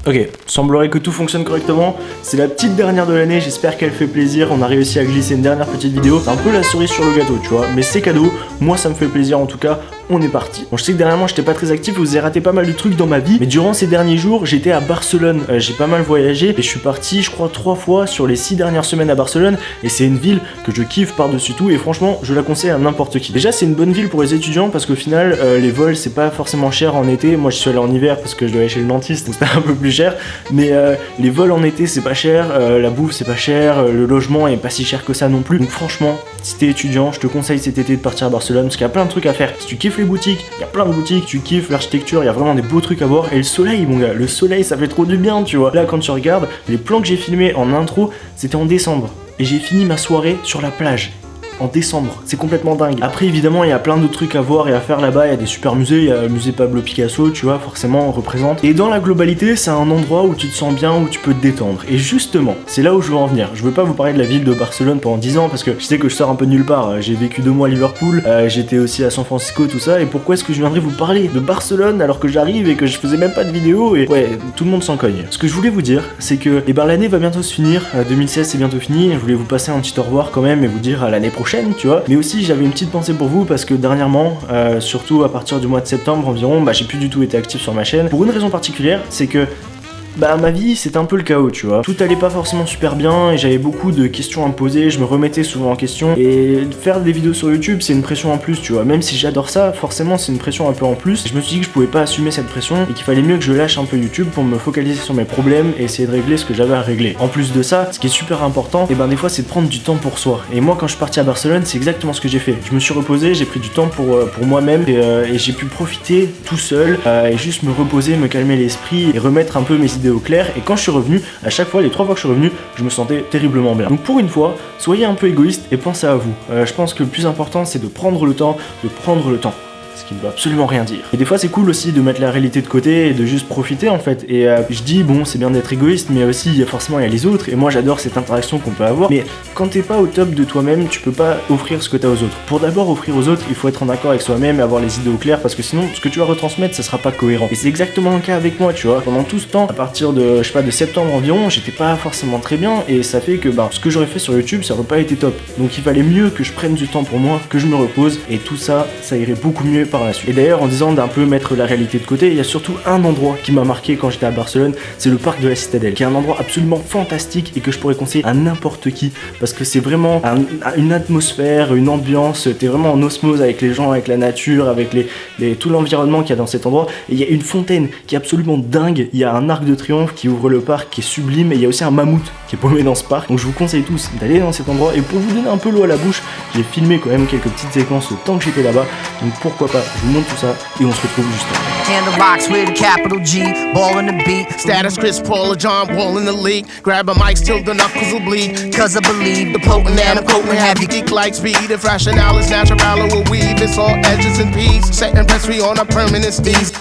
Ok, semblerait que tout fonctionne correctement. C'est la petite dernière de l'année, j'espère qu'elle fait plaisir. On a réussi à glisser une dernière petite vidéo. C'est un peu la cerise sur le gâteau, tu vois. Mais c'est cadeau, moi ça me fait plaisir en tout cas. On est parti. Bon, je sais que dernièrement j'étais pas très actif, vous avez raté pas mal de trucs dans ma vie, mais durant ces derniers jours j'étais à Barcelone, j'ai pas mal voyagé et je suis parti je crois 3 fois sur les 6 dernières semaines à Barcelone et c'est une ville que je kiffe par-dessus tout et franchement je la conseille à n'importe qui. Déjà c'est une bonne ville pour les étudiants parce qu'au final les vols c'est pas forcément cher en été, moi je suis allé en hiver parce que je dois aller chez le dentiste donc c'était un peu plus cher, mais les vols en été c'est pas cher, la bouffe c'est pas cher, le logement est pas si cher que ça non plus, donc franchement si t'es étudiant je te conseille cet été de partir à Barcelone parce qu'il y a plein de trucs à faire. Si tu kiffes les boutiques, il y a plein de boutiques, tu kiffes l'architecture, il y a vraiment des beaux trucs à voir et le soleil mon gars, le soleil ça fait trop du bien tu vois. Là quand tu regardes, les plans que j'ai filmés en intro c'était en décembre et j'ai fini ma soirée sur la plage. En décembre, c'est complètement dingue. Après évidemment il y a plein d'autres trucs à voir et à faire là-bas, il y a des super musées, il y a le musée Pablo Picasso, tu vois, forcément on représente. Et dans la globalité c'est un endroit où tu te sens bien, où tu peux te détendre. Et justement, c'est là où je veux en venir. Je veux pas vous parler de la ville de Barcelone pendant 10 ans parce que je sais que je sors un peu de nulle part. J'ai vécu 2 mois à Liverpool, j'étais aussi à San Francisco, tout ça. Et pourquoi est-ce que je viendrais vous parler de Barcelone alors que j'arrive et que je faisais même pas de vidéo et ouais, tout le monde s'en cogne. Ce que je voulais vous dire, c'est que l'année va bientôt se finir, 2016 c'est bientôt fini. Je voulais vous passer un petit au revoir quand même et vous dire à l'année prochaine, tu vois. Mais aussi j'avais une petite pensée pour vous parce que dernièrement, surtout à partir du mois de septembre environ, j'ai plus du tout été actif sur ma chaîne. Pour une raison particulière, c'est que ma vie c'était un peu le chaos tu vois, tout allait pas forcément super bien et j'avais beaucoup de questions à me poser, je me remettais souvent en question et faire des vidéos sur YouTube c'est une pression en plus tu vois, même si j'adore ça, forcément c'est une pression un peu en plus. Je me suis dit que je pouvais pas assumer cette pression et qu'il fallait mieux que je lâche un peu YouTube pour me focaliser sur mes problèmes et essayer de régler ce que j'avais à régler. En plus de ça, ce qui est super important, et des fois c'est de prendre du temps pour soi. Et moi quand je suis parti à Barcelone c'est exactement ce que j'ai fait. Je me suis reposé, j'ai pris du temps pour moi-même et j'ai pu profiter tout seul et juste me reposer, me calmer l'esprit et remettre un peu mes idées au clair. Et quand je suis revenu, à chaque fois, les 3 fois que je suis revenu, je me sentais terriblement bien. Donc pour une fois, soyez un peu égoïste et pensez à vous. Je pense que le plus important c'est de prendre le temps, ce qui ne veut absolument rien dire. Et des fois c'est cool aussi de mettre la réalité de côté et de juste profiter en fait. Et je dis bon c'est bien d'être égoïste mais aussi forcément il y a les autres et moi j'adore cette interaction qu'on peut avoir. Mais quand t'es pas au top de toi-même, tu peux pas offrir ce que t'as aux autres. Pour d'abord offrir aux autres, il faut être en accord avec soi-même et avoir les idées au clair parce que sinon ce que tu vas retransmettre ça sera pas cohérent. Et c'est exactement le cas avec moi tu vois. Pendant tout ce temps, à partir de de septembre environ, j'étais pas forcément très bien et ça fait que ce que j'aurais fait sur YouTube ça aurait pas été top. Donc il fallait mieux que je prenne du temps pour moi, que je me repose et tout ça, ça irait beaucoup mieux par la suite. Et d'ailleurs en disant d'un peu mettre la réalité de côté, il y a surtout un endroit qui m'a marqué quand j'étais à Barcelone, c'est le parc de la Citadelle, qui est un endroit absolument fantastique et que je pourrais conseiller à n'importe qui parce que c'est vraiment une atmosphère, une ambiance, t'es vraiment en osmose avec les gens, avec la nature, avec tout l'environnement qu'il y a dans cet endroit. Et il y a une fontaine qui est absolument dingue, il y a un arc de triomphe qui ouvre le parc qui est sublime et il y a aussi un mammouth qui est paumé dans ce parc. Donc je vous conseille tous d'aller dans cet endroit et pour vous donner un peu l'eau à la bouche, j'ai filmé quand même quelques petites séquences le temps que j'étais là-bas, donc pourquoi pas, je vous montre tout ça et on se retrouve juste après. And the rocks with a capital G, ball in the beat. Status Chris Paul or John Wall in the league. Grab a mic till the knuckles will bleed. Cause I believe the potent and I'm potent have you geek like speed. If rationale is natural or weave, it's all edges and peas. Set and press free on a permanent steez.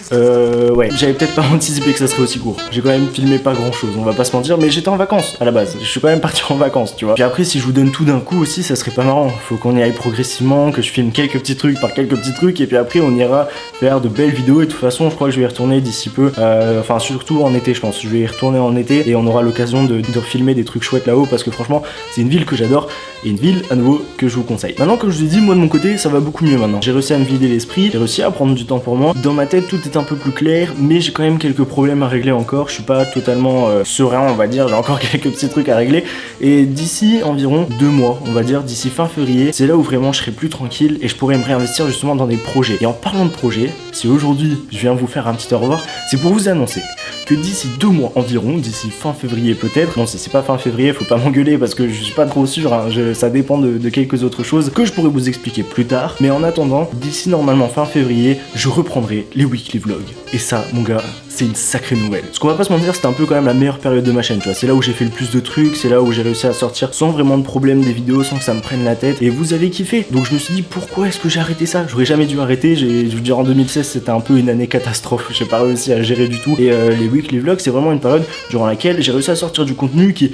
Ouais, j'avais peut-être pas anticipé que ça serait aussi court. J'ai quand même filmé pas grand chose, on va pas se mentir, mais j'étais en vacances à la base. Je suis quand même parti en vacances, tu vois. Puis après, si je vous donne tout d'un coup aussi, ça serait pas marrant. Faut qu'on y aille progressivement, que je filme quelques petits trucs par quelques petits trucs, et puis après on ira faire de belles vidéos. Et de toute façon, je crois que je vais y retourner d'ici peu. Enfin, surtout en été, je pense. Je vais y retourner en été et on aura l'occasion de filmer des trucs chouettes là-haut parce que franchement, c'est une ville que j'adore et une ville à nouveau que je vous conseille. Maintenant, comme je vous ai dit, moi de mon côté, ça va beaucoup mieux maintenant. J'ai réussi à me vider l'esprit, j'ai réussi à prendre du temps pour moi. Dans ma tête, tout est un peu plus clair, mais j'ai quand même quelques problèmes à régler encore. Je suis pas totalement serein, on va dire. J'ai encore quelques petits trucs à régler. Et d'ici environ 2 mois, on va dire, d'ici fin février, c'est là où vraiment je serai plus tranquille et je pourrai me réinvestir justement dans des projets. Et en parlant de projets, si aujourd'hui je viens vous faire un petit au revoir, c'est pour vous annoncer que d'ici 2 mois environ, d'ici fin février peut-être, non si c'est pas fin février, faut pas m'engueuler parce que je suis pas trop sûr, hein, ça dépend de quelques autres choses que je pourrais vous expliquer plus tard, mais en attendant, d'ici normalement fin février, je reprendrai les weekly vlogs. Et ça, mon gars, c'est une sacrée nouvelle. Parce qu'on va pas se mentir, c'était un peu quand même la meilleure période de ma chaîne, tu vois, c'est là où j'ai fait le plus de trucs, c'est là où j'ai réussi à sortir sans vraiment de problème des vidéos, sans que ça me prenne la tête, et vous avez kiffé. Donc je me suis dit, pourquoi est-ce que j'ai arrêté ça? J'aurais jamais dû arrêter, je veux dire en 2016 c'était un peu une année catastrophe, j'ai pas réussi à gérer du tout, et les weekly vlogs c'est vraiment une période durant laquelle j'ai réussi à sortir du contenu qui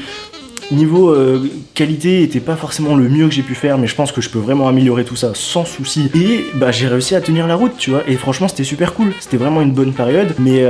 Niveau qualité était pas forcément le mieux que j'ai pu faire, mais je pense que je peux vraiment améliorer tout ça sans souci. Et bah j'ai réussi à tenir la route, tu vois, et franchement c'était super cool, c'était vraiment une bonne période, mais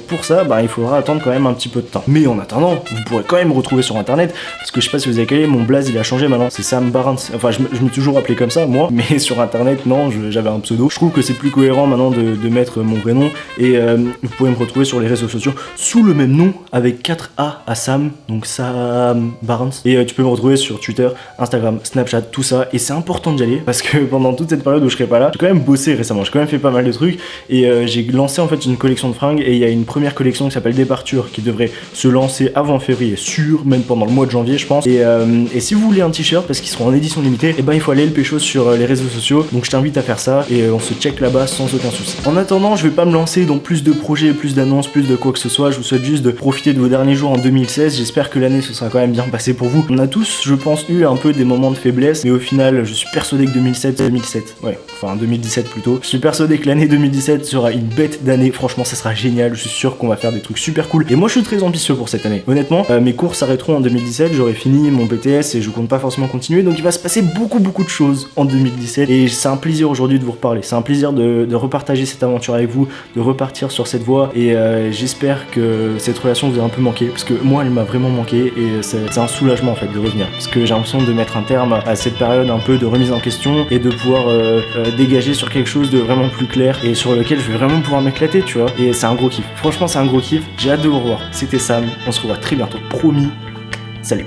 pour ça bah il faudra attendre quand même un petit peu de temps. Mais en attendant, vous pourrez quand même me retrouver sur internet, parce que je sais pas si vous avez calé, mon blaze il a changé maintenant, c'est Sam Barnes, enfin je m'ai toujours appelé comme ça moi, mais sur internet non, j'avais un pseudo. Je trouve que c'est plus cohérent maintenant de mettre mon vrai nom, et vous pouvez me retrouver sur les réseaux sociaux sous le même nom avec 4 A à Sam, donc Sam Barnes, et tu peux me retrouver sur Twitter, Instagram, Snapchat, tout ça, et c'est important d'y aller parce que pendant toute cette période où je serai pas là, j'ai quand même bossé récemment, j'ai quand même fait pas mal de trucs, et j'ai lancé en fait une collection de fringues, et il y a une première collection qui s'appelle Départure qui devrait se lancer avant février, sûr, même pendant le mois de janvier je pense, et si vous voulez un t-shirt parce qu'ils seront en édition limitée, et ben il faut aller le pécho sur les réseaux sociaux, donc je t'invite à faire ça, et on se check là-bas sans aucun souci. En attendant, je vais pas me lancer dans plus de projets, plus d'annonces, plus de quoi que ce soit, je vous souhaite juste de profiter de vos derniers jours en 2016, j'espère que l'année se sera quand même bien passée pour vous. On a tous, je pense, eu un peu des moments de faiblesse, mais au final, je suis persuadé que 2017, ouais, enfin 2017 plutôt, je suis persuadé que l'année 2017 sera une bête d'année, franchement ça sera génial, je suis sûr qu'on va faire des trucs super cool, et moi je suis très ambitieux pour cette année. Honnêtement, mes cours s'arrêteront en 2017, j'aurai fini mon BTS et je compte pas forcément continuer, donc il va se passer beaucoup de choses en 2017, et c'est un plaisir aujourd'hui de vous reparler, c'est un plaisir de repartager cette aventure avec vous, de repartir sur cette voie, et j'espère que cette relation vous a un peu manqué, parce que moi elle m'a vraiment manqué, et c'est un soulagement en fait de revenir, parce que j'ai l'impression de mettre un terme à cette période un peu de remise en question, et de pouvoir dégager sur quelque chose de vraiment plus clair, et sur lequel je vais vraiment pouvoir m'éclater, tu vois, et c'est un gros kiff, franchement c'est un gros kiff, j'ai hâte de vous revoir, c'était Sam, on se revoit très bientôt, promis, salut.